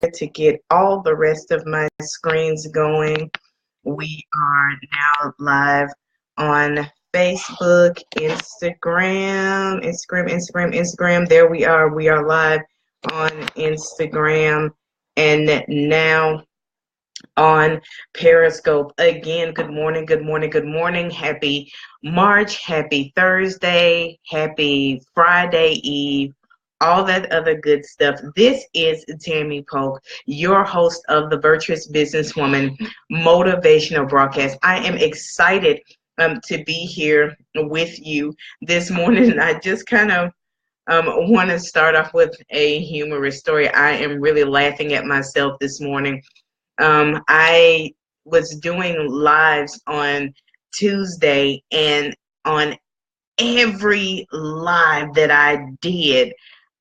to get all the rest of my screens going. We are now live on Facebook, Instagram. There we are. We are live on Instagram and now on Periscope. Again, good morning, good morning, good morning. Happy March, happy Thursday, happy Friday Eve, all that other good stuff. This is Tammy Polk, your host of the Virtuous Businesswoman Motivational Broadcast. I am excited to be here with you this morning. I just kind of want to start off with a humorous story. I am really laughing at myself this morning. I was doing lives on Tuesday, and on every live that I did,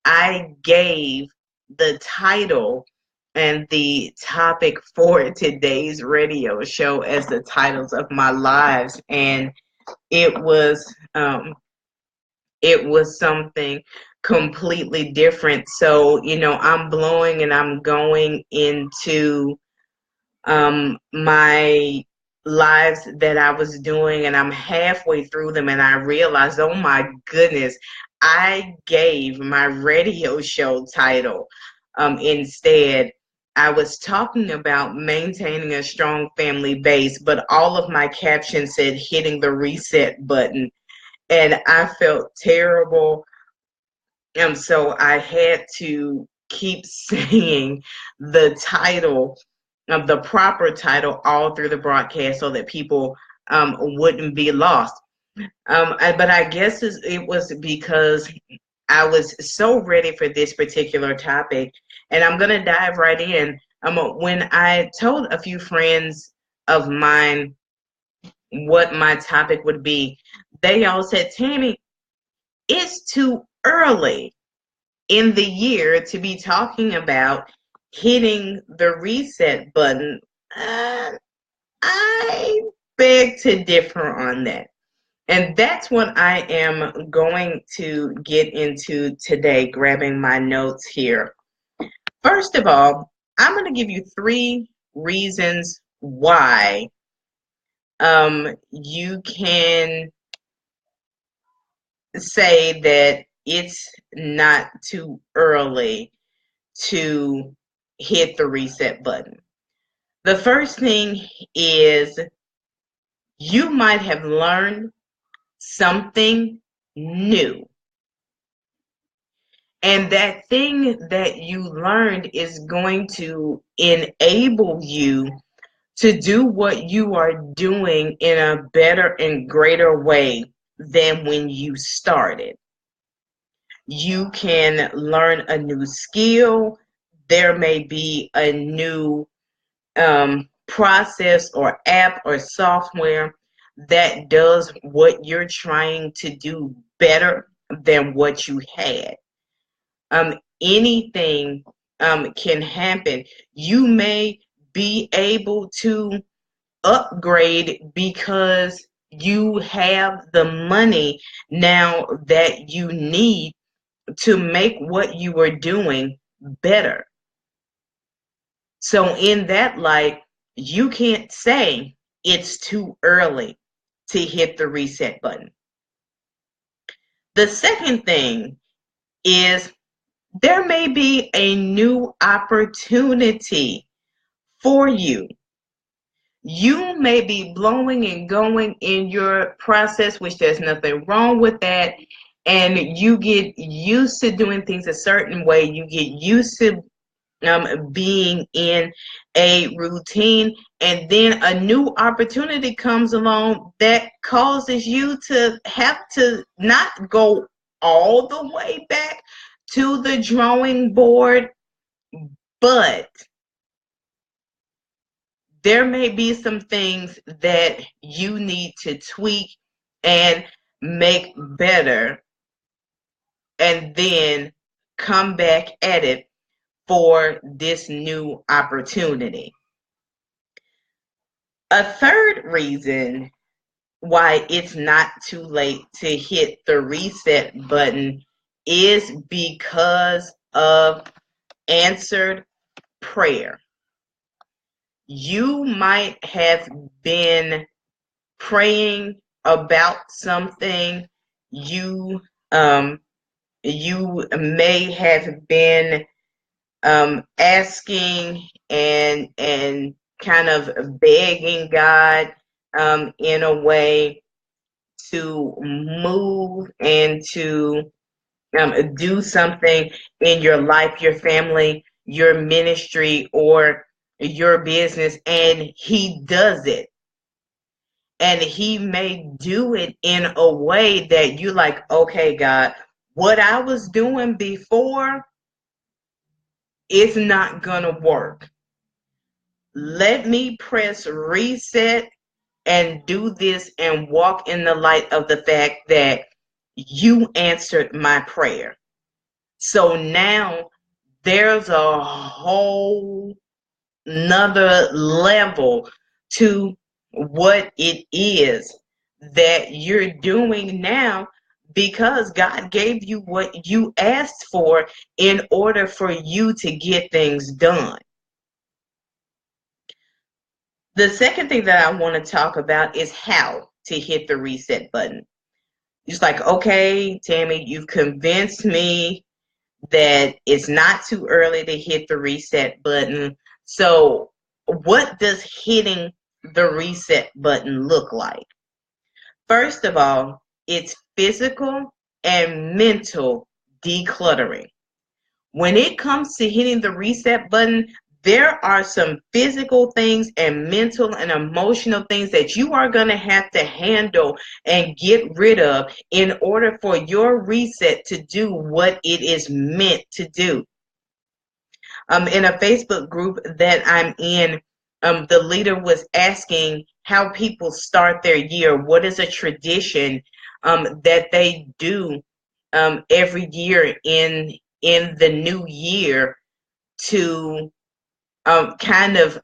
I gave the title and the topic for today's radio show as the titles of my lives, and it was something completely different. So, I'm blowing and I'm going into my lives that I was doing, and I'm halfway through them, and I realized, oh my goodness, I gave my radio show title instead. I was talking about maintaining a strong family base, but all of my captions said hitting the reset button, and I felt terrible. So I had to keep saying the title of the proper title all through the broadcast so that people wouldn't be lost. But I guess it was because I was so ready for this particular topic, and I'm going to dive right in. When I told a few friends of mine what my topic would be, they all said, Tammy, it's too early in the year to be talking about hitting the reset button. I beg to differ on that. And that's what I am going to get into today, grabbing my notes here. First of all, I'm going to give you 3 reasons why you can say that it's not too early to hit the reset button. The first thing is you might have learned something new. And that thing that you learned is going to enable you to do what you are doing in a better and greater way than when you started. You can learn a new skill. There may be a new process or app or software that does what you're trying to do better than what you had. Anything can happen. You may be able to upgrade because you have the money now that you need to make what you are doing better. So in that light, you can't say it's too early to hit the reset button. The second thing is there may be a new opportunity for you. You may be blowing and going in your process, which there's nothing wrong with that. And you get used to doing things a certain way. You get used to being in a routine, and then a new opportunity comes along that causes you to have to not go all the way back to the drawing board, but there may be some things that you need to tweak and make better, and then come back at it for this new opportunity. A third reason why it's not too late to hit the reset button is because of answered prayer. You might have been praying about something. You you may have been asking and kind of begging God in a way to move and to do something in your life, your family, your ministry, or your business, and He does it. And He may do it in a way that you like, okay, God, what I was doing before is not gonna work. Let me press reset and do this and walk in the light of the fact that you answered my prayer. So now there's a whole another level to what it is that you're doing now, because God gave you what you asked for in order for you to get things done. The second thing that I want to talk about is how to hit the reset button. It's like, okay, Tammy, you've convinced me that it's not too early to hit the reset button. So what does hitting the reset button look like? First of all, it's physical and mental decluttering. When it comes to hitting the reset button, there are some physical things and mental and emotional things that you are going to have to handle and get rid of in order for your reset to do what it is meant to do. In a Facebook group that I'm in, the leader was asking how people start their year. What is a tradition that they do every year in the new year to kind of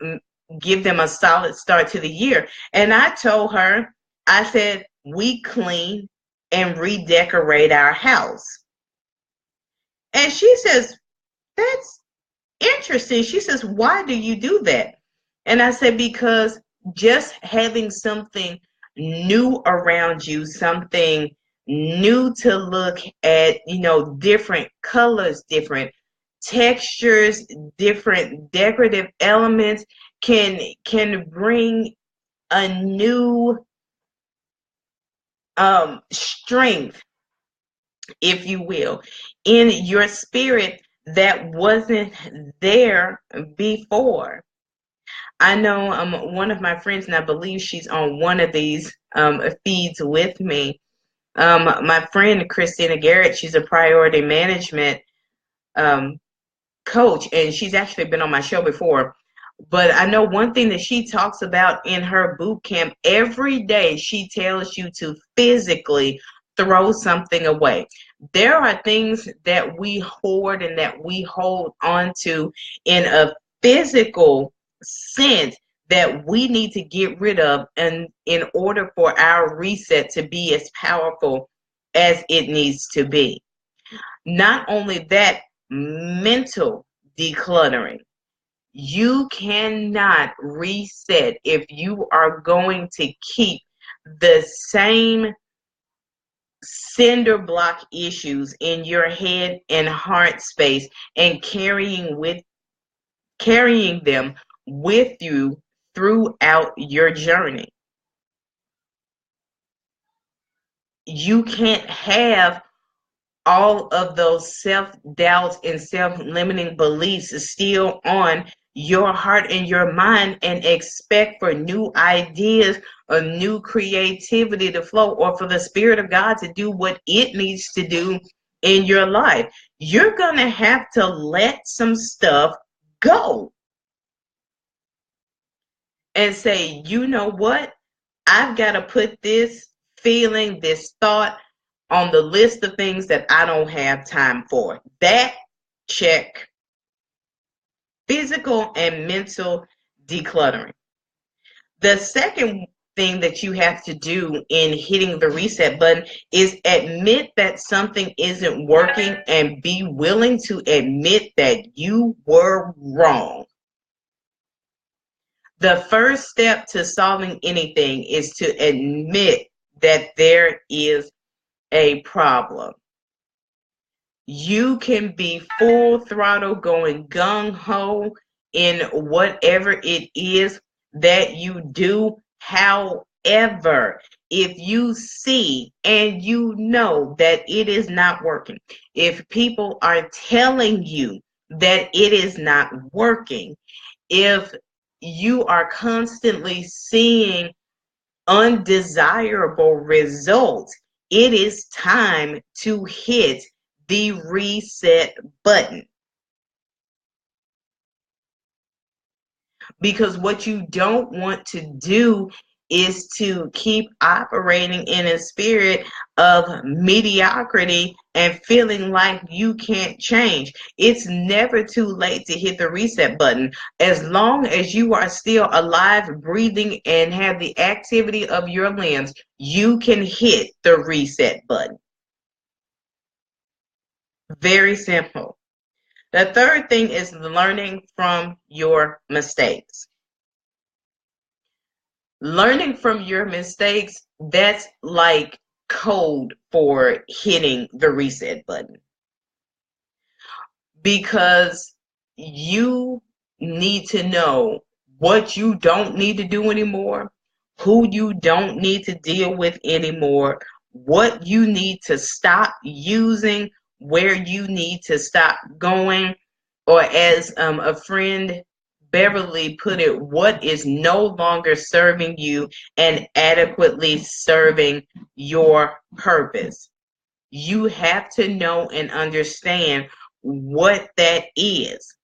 give them a solid start to the year? And I told her, I said, we clean and redecorate our house. And she says, that's interesting. She says, why do you do that? And I said, because just having something new around you, something new to look at, different colors, different textures, different decorative elements can bring a new strength, if you will, in your spirit that wasn't there before. I know one of my friends, and I believe she's on one of these feeds with me. My friend Christina Garrett, she's a priority management coach, and she's actually been on my show before. But I know one thing that she talks about in her boot camp, every day she tells you to physically throw something away. There are things that we hoard and that we hold on to in a physical sense that we need to get rid of, and in order for our reset to be as powerful as it needs to be. Not only that, mental decluttering. You cannot reset if you are going to keep the same cinder block issues in your head and heart space and carrying them with you throughout your journey. You can't have all of those self-doubts and self-limiting beliefs still on your heart and your mind and expect for new ideas or new creativity to flow, or for the Spirit of God to do what it needs to do in your life. You're going to have to let some stuff go and say, you know what? I've got to put this feeling, this thought on the list of things that I don't have time for. That check. Physical and mental decluttering. The second thing that you have to do in hitting the reset button is admit that something isn't working and be willing to admit that you were wrong. The first step to solving anything is to admit that there is a problem. You can be full throttle going gung-ho in whatever it is that you do. However, if you see and you know that it is not working, if people are telling you that it is not working, if you are constantly seeing undesirable results, it is time to hit the reset button. Because what you don't want to do is to keep operating in a spirit of mediocrity and feeling like you can't change. It's never too late to hit the reset button. As long as you are still alive, breathing, and have the activity of your limbs, you can hit the reset button. Very simple. The third thing is learning from your mistakes. Learning from your mistakes, that's like code for hitting the reset button. Because you need to know what you don't need to do anymore, who you don't need to deal with anymore, what you need to stop using, where you need to stop going, or as a friend Beverly put it, what is no longer serving you and adequately serving your purpose. You have to know and understand what that is,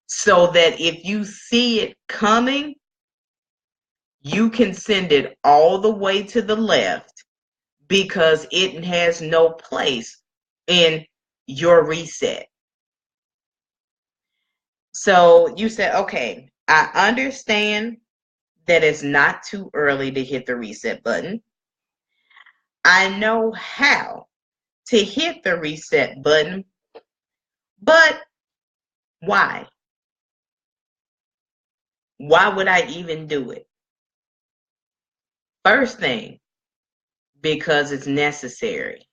so that if you see it coming, you can send it all the way to the left, because it has no place in your reset. So you said, okay, I understand that it's not too early to hit the reset button. I know how to hit the reset button, but why? Why would I even do it? First thing, because it's necessary.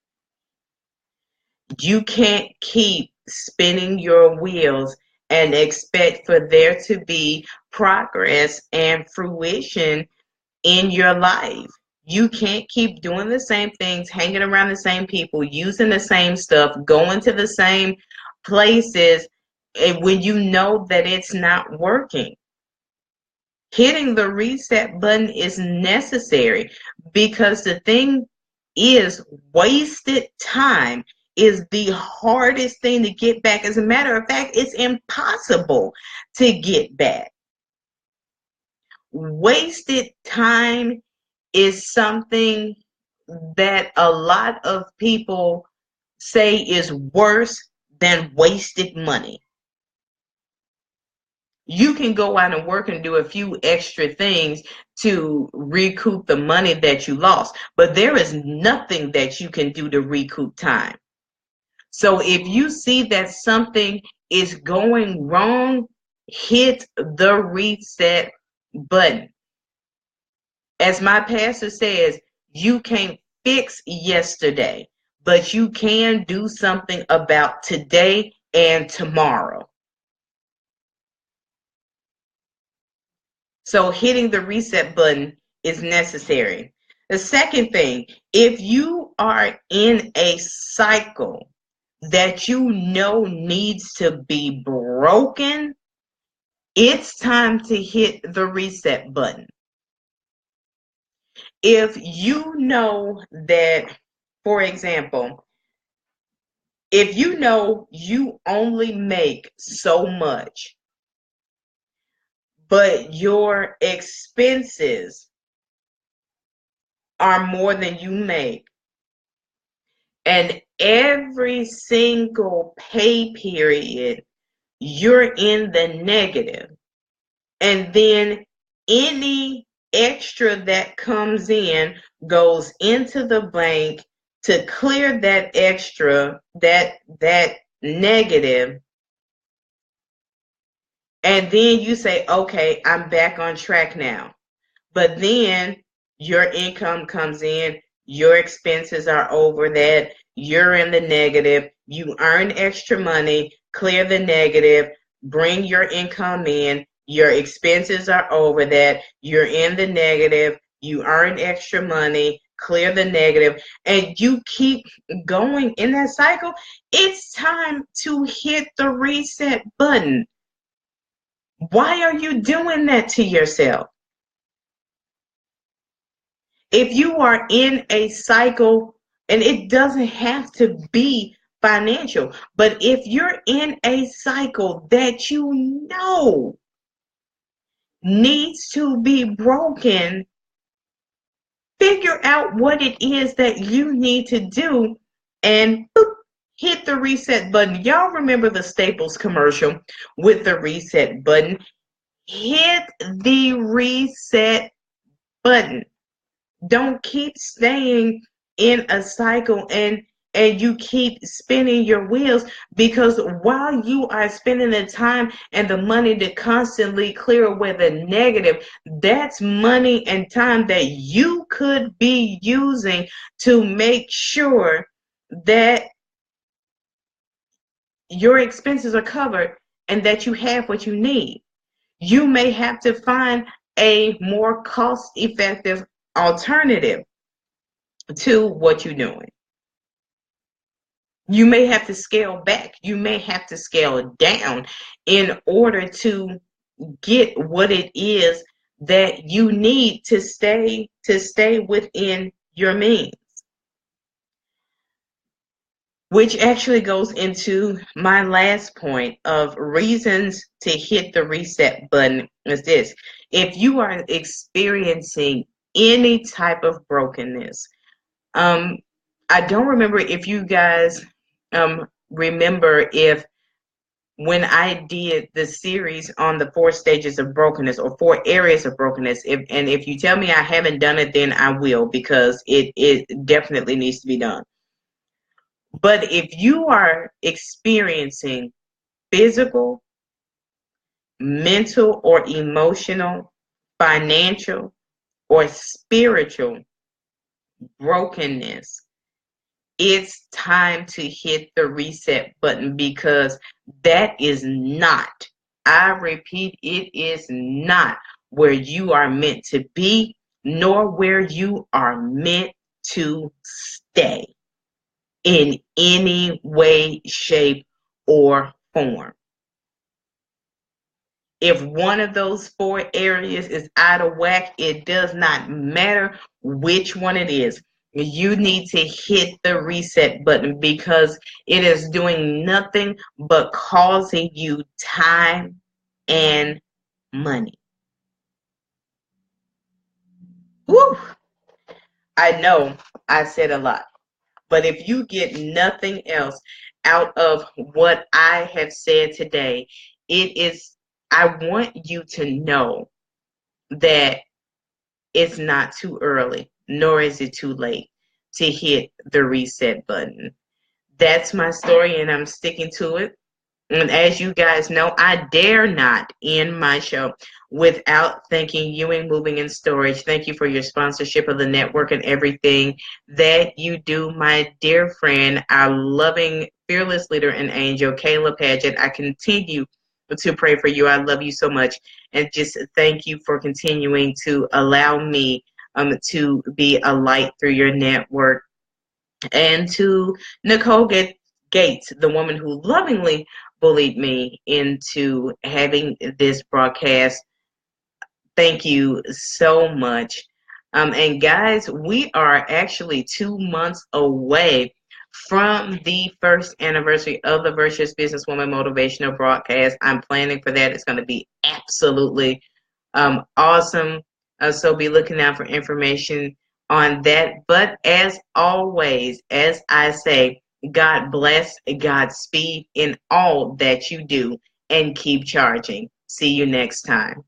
You can't keep spinning your wheels and expect for there to be progress and fruition in your life. You can't keep doing the same things, hanging around the same people, using the same stuff, going to the same places when you know that it's not working. Hitting the reset button is necessary, because the thing is, wasted time is the hardest thing to get back. As a matter of fact, it's impossible to get back. Wasted time is something that a lot of people say is worse than wasted money. You can go out and work and do a few extra things to recoup the money that you lost, but there is nothing that you can do to recoup time. So if you see that something is going wrong, hit the reset button. As my pastor says, you can't fix yesterday, but you can do something about today and tomorrow. So hitting the reset button is necessary. The second thing, if you are in a cycle that you know needs to be broken, it's time to hit the reset button. If you know that, for example, if you know you only make so much, but your expenses are more than you make, and every single pay period you're in the negative, and then any extra that comes in goes into the bank to clear that extra, that negative, And then you say, okay, I'm back on track now. But then your income comes in, your expenses are over that, you're in the negative, you earn extra money, clear the negative, bring your income in, your expenses are over that, you're in the negative, you earn extra money, clear the negative, and you keep going in that cycle. It's time to hit the reset button. Why are you doing that to yourself? If you are in a cycle, and it doesn't have to be financial, but if you're in a cycle that you know needs to be broken, figure out what it is that you need to do and boop, hit the reset button. Y'all remember the Staples commercial with the reset button? Hit the reset button. Don't keep staying in a cycle and you keep spinning your wheels, because while you are spending the time and the money to constantly clear away the negative, that's money and time that you could be using to make sure that your expenses are covered and that you have what you need. You may have to find a more cost-effective alternative to what you're doing. You may have to scale back. You may have to scale down in order to get what it is that you need to stay within your means. Which actually goes into my last point of reasons to hit the reset button is this. If you are experiencing any type of brokenness, I don't remember if you guys remember if when I did the series on the 4 stages of brokenness or 4 areas of brokenness, if you tell me I haven't done it, then I will, because it definitely needs to be done. But if you are experiencing physical, mental, or emotional, financial, or spiritual brokenness, it's time to hit the reset button, because that is not, I repeat, it is not where you are meant to be, nor where you are meant to stay in any way, shape, or form. If one of those 4 areas is out of whack, it does not matter which one it is. You need to hit the reset button, because it is doing nothing but causing you time and money. Woo! I know I said a lot, but if you get nothing else out of what I have said today, I want you to know that it's not too early, nor is it too late to hit the reset button. That's my story, and I'm sticking to it. And as you guys know, I dare not end my show without thanking Ewing Moving and Storage. Thank you for your sponsorship of the network and everything that you do, my dear friend, our loving, fearless leader and angel, Kayla Paget. I continue to pray for you. I love you so much. And just thank you for continuing to allow me to be a light through your network. And to Nicole Gates, the woman who lovingly bullied me into having this broadcast. Thank you so much. And guys, we are actually 2 months away from the first anniversary of the Virtuous Businesswoman Motivational Broadcast. I'm planning for that. It's going to be absolutely awesome. So be looking out for information on that. But as always, as I say, God bless, Godspeed in all that you do, and keep charging. See you next time.